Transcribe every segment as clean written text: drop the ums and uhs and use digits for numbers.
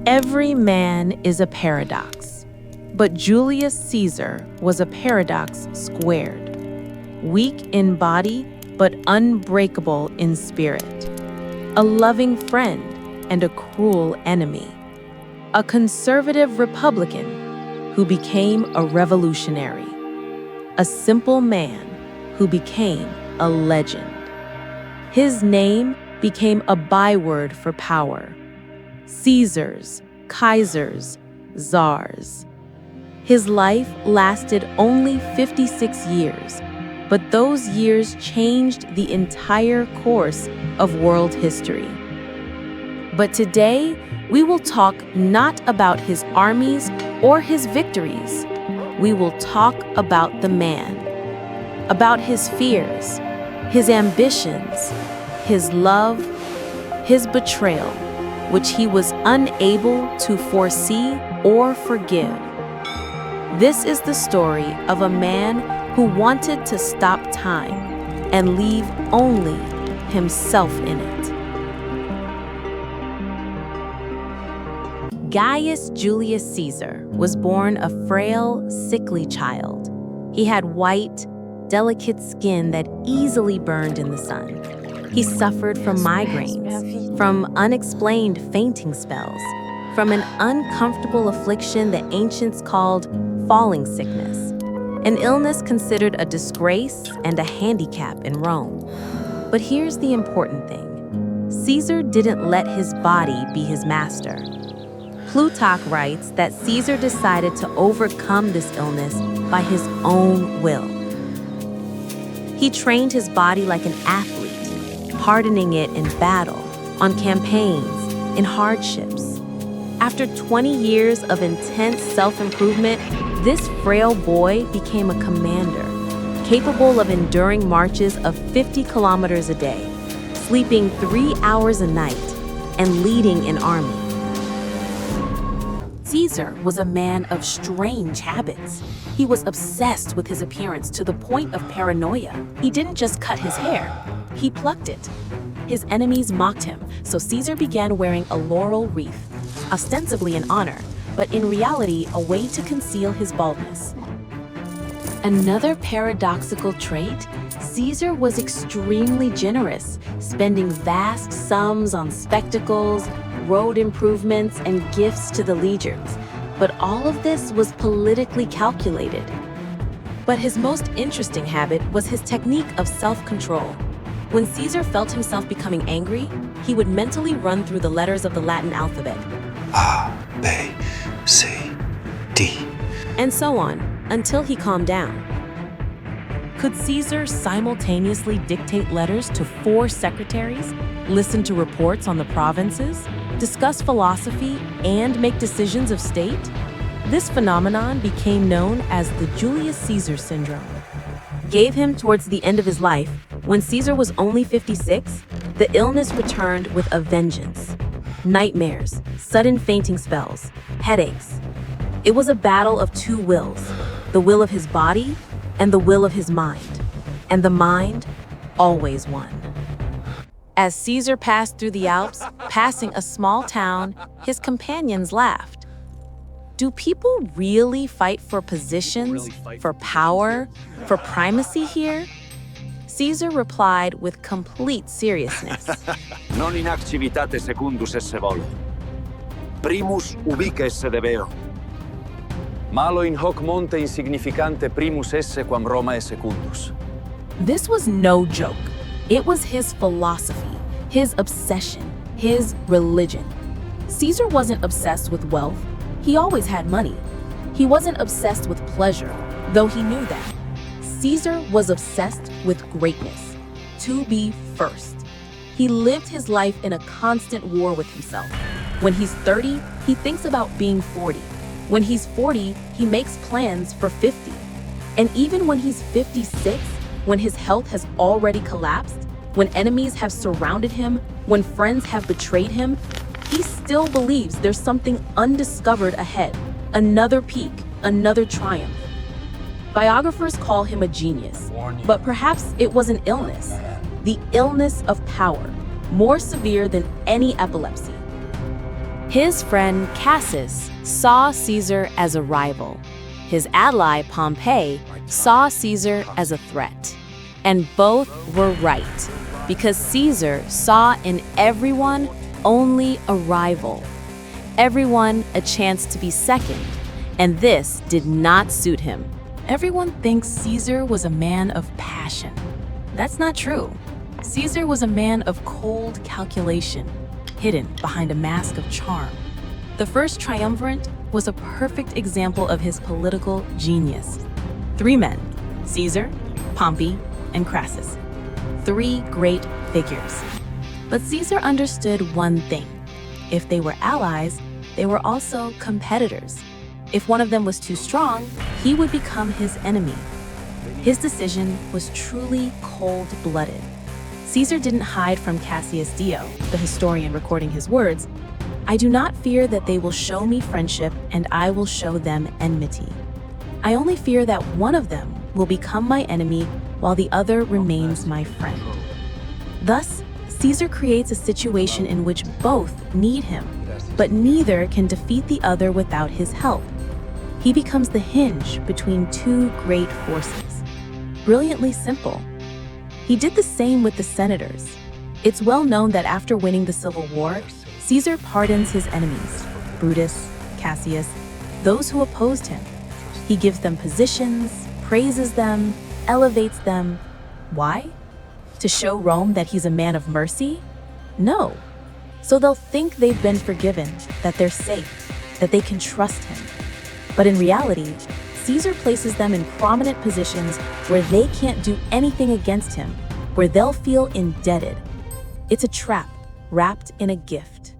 Every man is a paradox, but Julius Caesar was a paradox squared. Weak in body, but unbreakable in spirit. A loving friend and a cruel enemy. A conservative Republican who became a revolutionary. A simple man who became a legend. His name became a byword for power. Caesars, Kaisers, Tsars. His life lasted only 56 years, but those years changed the entire course of world history. But today, we will talk not about his armies or his victories. We will talk about the man, about his fears, his ambitions, his love, his betrayal, which he was unable to foresee or forgive. This is the story of a man who wanted to stop time and leave only himself in it. Gaius Julius Caesar was born a frail, sickly child. He had white, delicate skin that easily burned in the sun. He suffered from migraines, from unexplained fainting spells, from an uncomfortable affliction the ancients called falling sickness, an illness considered a disgrace and a handicap in Rome. But here's the important thing. Caesar didn't let his body be his master. Plutarch writes that Caesar decided to overcome this illness by his own will. He trained his body like an athlete, hardening it in battle, on campaigns, in hardships. After 20 years of intense self-improvement, this frail boy became a commander, capable of enduring marches of 50 kilometers a day, sleeping 3 hours a night, and leading an army. Caesar was a man of strange habits. He was obsessed with his appearance to the point of paranoia. He didn't just cut his hair, he plucked it. His enemies mocked him, so Caesar began wearing a laurel wreath, ostensibly an honor, but in reality a way to conceal his baldness. Another paradoxical trait, Caesar was extremely generous, spending vast sums on spectacles, road improvements, and gifts to the legions. But all of this was politically calculated. But his most interesting habit was his technique of self-control. When Caesar felt himself becoming angry, he would mentally run through the letters of the Latin alphabet. A, B, C, D. And so on, until he calmed down. Could Caesar simultaneously dictate letters to 4 secretaries, listen to reports on the provinces, discuss philosophy, and make decisions of state? This phenomenon became known as the Julius Caesar syndrome. Gave him towards the end of his life, when Caesar was only 56, the illness returned with a vengeance. Nightmares, sudden fainting spells, headaches. It was a battle of 2 wills, the will of his body and the will of his mind. And the mind always won. As Caesar passed through the Alps, passing a small town, his companions laughed. Do people really fight for positions, for power, for primacy here? Caesar replied with complete seriousness. Non in activitate secundus esse volo. Primus ubique esse debeo. Malo in hoc monte insignificante primus esse quam Roma esse secundus. This was no joke. It was his philosophy, his obsession, his religion. Caesar wasn't obsessed with wealth. He always had money. He wasn't obsessed with pleasure, though he knew that. Caesar was obsessed with greatness, to be first. He lived his life in a constant war with himself. When he's 30, he thinks about being 40. When he's 40, he makes plans for 50. And even when he's 56, when his health has already collapsed, when enemies have surrounded him, when friends have betrayed him, he still believes there's something undiscovered ahead, another peak, another triumph. Biographers call him a genius, but perhaps it was an illness, the illness of power, more severe than any epilepsy. His friend Cassius saw Caesar as a rival. His ally Pompey saw Caesar as a threat. And both were right, because Caesar saw in everyone only a rival, everyone a chance to be second, and this did not suit him. Everyone thinks Caesar was a man of passion. That's not true. Caesar was a man of cold calculation, hidden behind a mask of charm. The first triumvirate was a perfect example of his political genius. 3 men, Caesar, Pompey, and Crassus. 3 great figures. But Caesar understood one thing. If they were allies, they were also competitors. If one of them was too strong, he would become his enemy. His decision was truly cold-blooded. Caesar didn't hide from Cassius Dio, the historian recording his words, "I do not fear that they will show me friendship and I will show them enmity. I only fear that one of them will become my enemy while the other remains my friend." Thus, Caesar creates a situation in which both need him, but neither can defeat the other without his help. He becomes the hinge between 2 great forces. Brilliantly simple. He did the same with the senators. It's well known that after winning the Civil War, Caesar pardons his enemies, Brutus, Cassius, those who opposed him. He gives them positions, praises them, elevates them. Why? To show Rome that he's a man of mercy? No. So they'll think they've been forgiven, that they're safe, that they can trust him. But in reality, Caesar places them in prominent positions where they can't do anything against him, where they'll feel indebted. It's a trap wrapped in a gift.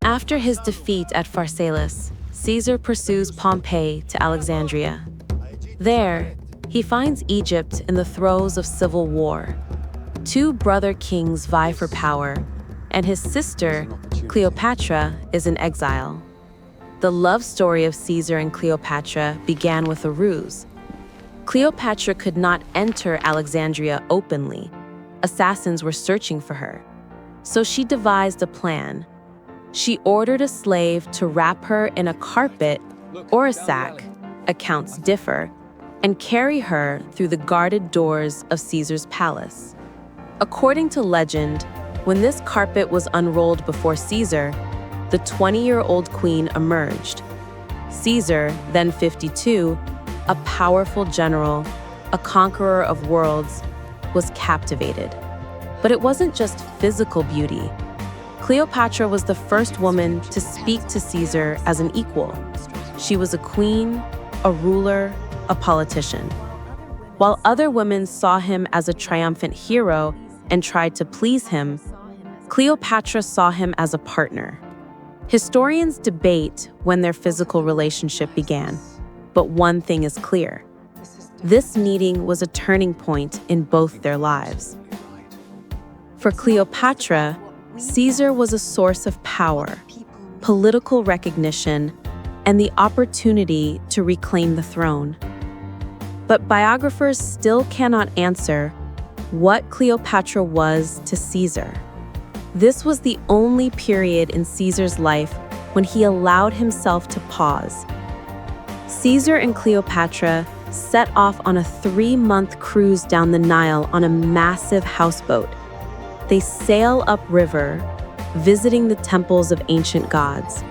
After his defeat at Pharsalus, Caesar pursues Pompey to Alexandria. There, he finds Egypt in the throes of civil war. 2 brother kings vie for power, and his sister, Cleopatra, is in exile. The love story of Caesar and Cleopatra began with a ruse. Cleopatra could not enter Alexandria openly. Assassins were searching for her. So she devised a plan. She ordered a slave to wrap her in a carpet or a sack, accounts differ, and carry her through the guarded doors of Caesar's palace. According to legend, when this carpet was unrolled before Caesar, the 20-year-old queen emerged. Caesar, then 52, a powerful general, a conqueror of worlds, was captivated. But it wasn't just physical beauty. Cleopatra was the first woman to speak to Caesar as an equal. She was a queen, a ruler, a politician. While other women saw him as a triumphant hero and tried to please him, Cleopatra saw him as a partner. Historians debate when their physical relationship began, but one thing is clear. This meeting was a turning point in both their lives. For Cleopatra, Caesar was a source of power, political recognition, and the opportunity to reclaim the throne. But biographers still cannot answer what Cleopatra was to Caesar. This was the only period in Caesar's life when he allowed himself to pause. Caesar and Cleopatra set off on a 3-month cruise down the Nile on a massive houseboat. They sail upriver, visiting the temples of ancient gods.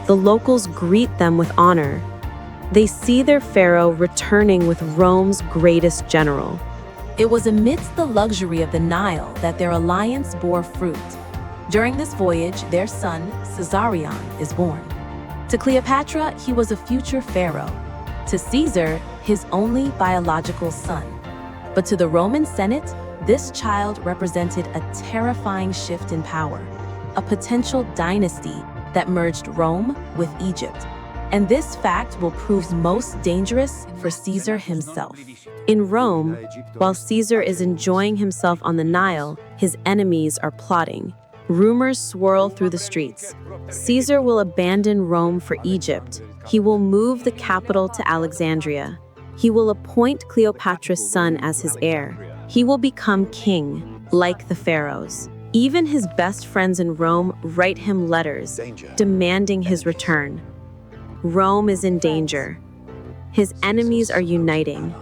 The locals greet them with honor. They see their pharaoh returning with Rome's greatest general. It was amidst the luxury of the Nile that their alliance bore fruit. During this voyage, their son, Caesarean, is born. To Cleopatra, he was a future pharaoh. To Caesar, his only biological son. But to the Roman Senate, this child represented a terrifying shift in power, a potential dynasty that merged Rome with Egypt. And this fact will prove most dangerous for Caesar himself. In Rome, while Caesar is enjoying himself on the Nile, his enemies are plotting. Rumors swirl through the streets. Caesar will abandon Rome for Egypt. He will move the capital to Alexandria. He will appoint Cleopatra's son as his heir. He will become king, like the pharaohs. Even his best friends in Rome write him letters demanding his return. Rome is in danger. His enemies are uniting.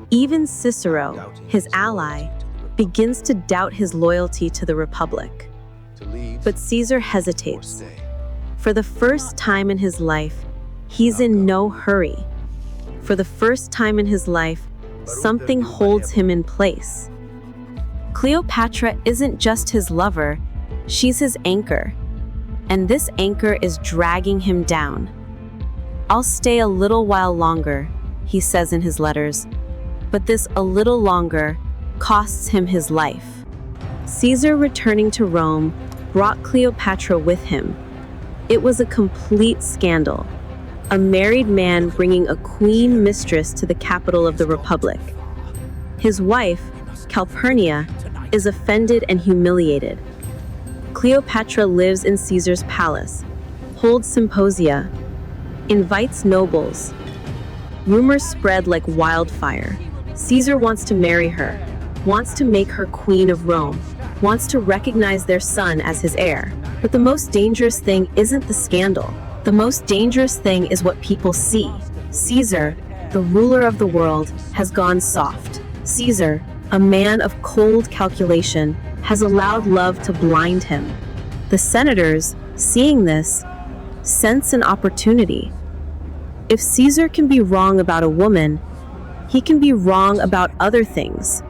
Even Cicero, his ally, begins to doubt his loyalty to the Republic. But Caesar hesitates. For the first time in his life, he's in no hurry. For the first time in his life, something holds him in place. Cleopatra isn't just his lover, she's his anchor. And this anchor is dragging him down. "I'll stay a little while longer," he says in his letters. But this "a little longer" costs him his life. Caesar returning to Rome brought Cleopatra with him. It was a complete scandal. A married man bringing a queen mistress to the capital of the Republic. His wife, Calpurnia, is offended and humiliated. Cleopatra lives in Caesar's palace, holds symposia, invites nobles. Rumors spread like wildfire. Caesar wants to marry her, wants to make her queen of Rome, wants to recognize their son as his heir. But the most dangerous thing isn't the scandal. The most dangerous thing is what people see. Caesar, the ruler of the world, has gone soft. Caesar, a man of cold calculation, has allowed love to blind him. The senators, seeing this, sense an opportunity. If Caesar can be wrong about a woman, he can be wrong about other things.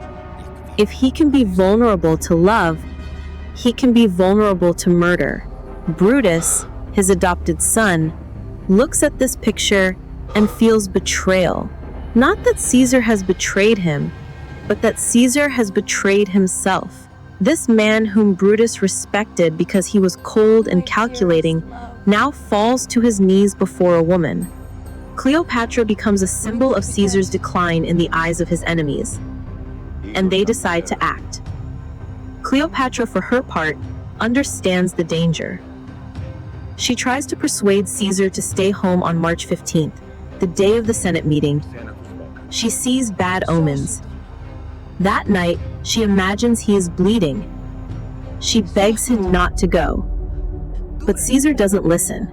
If he can be vulnerable to love, he can be vulnerable to murder. Brutus, his adopted son, looks at this picture and feels betrayal. Not that Caesar has betrayed him, but that Caesar has betrayed himself. This man whom Brutus respected because he was cold and calculating now falls to his knees before a woman. Cleopatra becomes a symbol of Caesar's decline in the eyes of his enemies, and they decide to act. Cleopatra, for her part, understands the danger. She tries to persuade Caesar to stay home on March 15th, the day of the Senate meeting. She sees bad omens. That night, she imagines he is bleeding. She begs him not to go. But Caesar doesn't listen.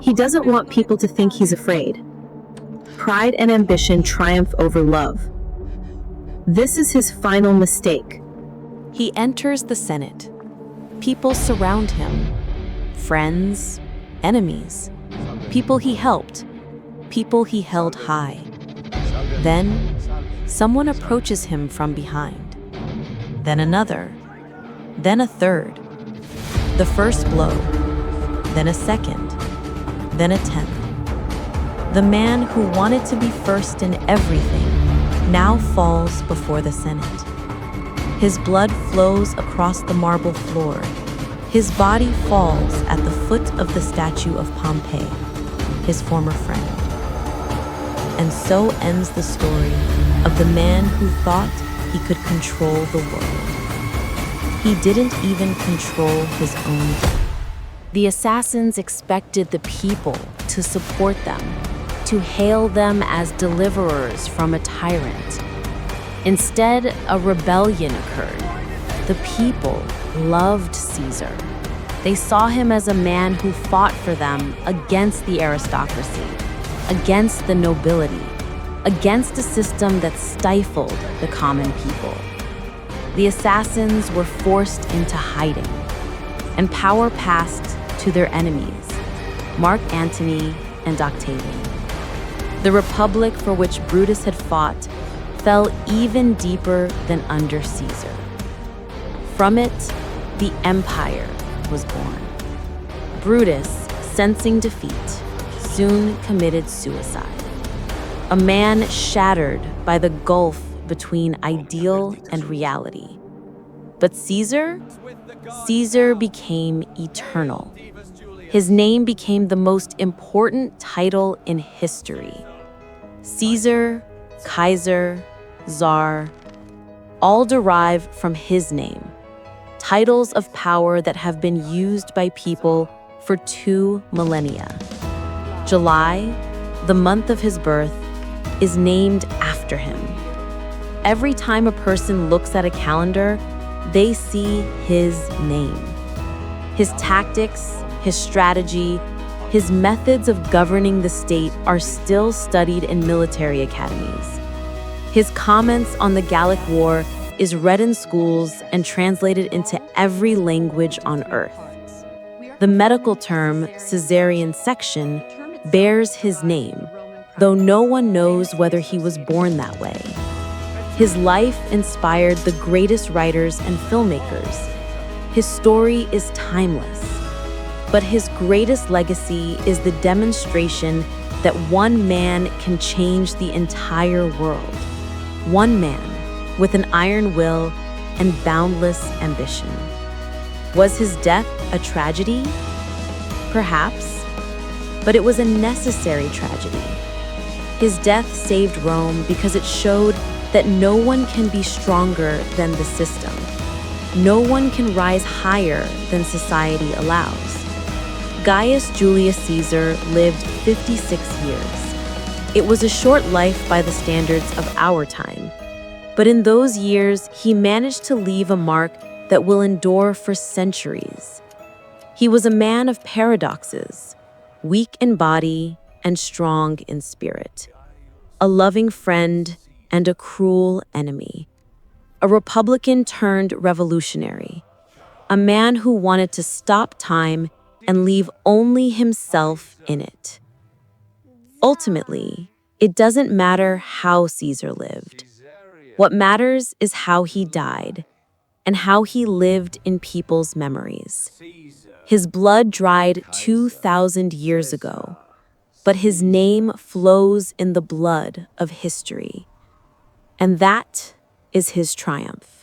He doesn't want people to think he's afraid. Pride and ambition triumph over love. This is his final mistake. He enters the Senate. People surround him. Friends, enemies, people he helped, people he held high. Then, someone approaches him from behind. Then another. Then a third. The first blow. Then a second. Then a 10th. The man who wanted to be first in everything now falls before the Senate. His blood flows across the marble floor. His body falls at the foot of the statue of Pompey, his former friend. And so ends the story of the man who thought he could control the world. He didn't even control his own death. The assassins expected the people to support them, to hail them as deliverers from a tyrant. Instead, a rebellion occurred. The people loved Caesar. They saw him as a man who fought for them against the aristocracy, against the nobility, against a system that stifled the common people. The assassins were forced into hiding, and power passed to their enemies, Mark Antony and Octavian. The republic for which Brutus had fought fell even deeper than under Caesar. From it, the empire was born. Brutus, sensing defeat, soon committed suicide. A man shattered by the gulf between ideal and reality. But Caesar became eternal. His name became the most important title in history. Caesar, Kaiser, Tsar, all derive from his name. Titles of power that have been used by people for 2 millennia. July, the month of his birth, is named after him. Every time a person looks at a calendar, they see his name. His tactics, his strategy, his methods of governing the state are still studied in military academies. His comments on the Gallic War is read in schools and translated into every language on earth. The medical term Caesarean section bears his name, though no one knows whether he was born that way. His life inspired the greatest writers and filmmakers. His story is timeless. But his greatest legacy is the demonstration that one man can change the entire world. One man with an iron will and boundless ambition. Was his death a tragedy? Perhaps, but it was a necessary tragedy. His death saved Rome because it showed that no one can be stronger than the system. No one can rise higher than society allows. Gaius Julius Caesar lived 56 years. It was a short life by the standards of our time. But in those years, he managed to leave a mark that will endure for centuries. He was a man of paradoxes, weak in body and strong in spirit, a loving friend and a cruel enemy, a Republican turned revolutionary, a man who wanted to stop time and leave only himself in it. Ultimately, it doesn't matter how Caesar lived. What matters is how he died and how he lived in people's memories. His blood dried 2,000 years ago, but his name flows in the blood of history. And that is his triumph.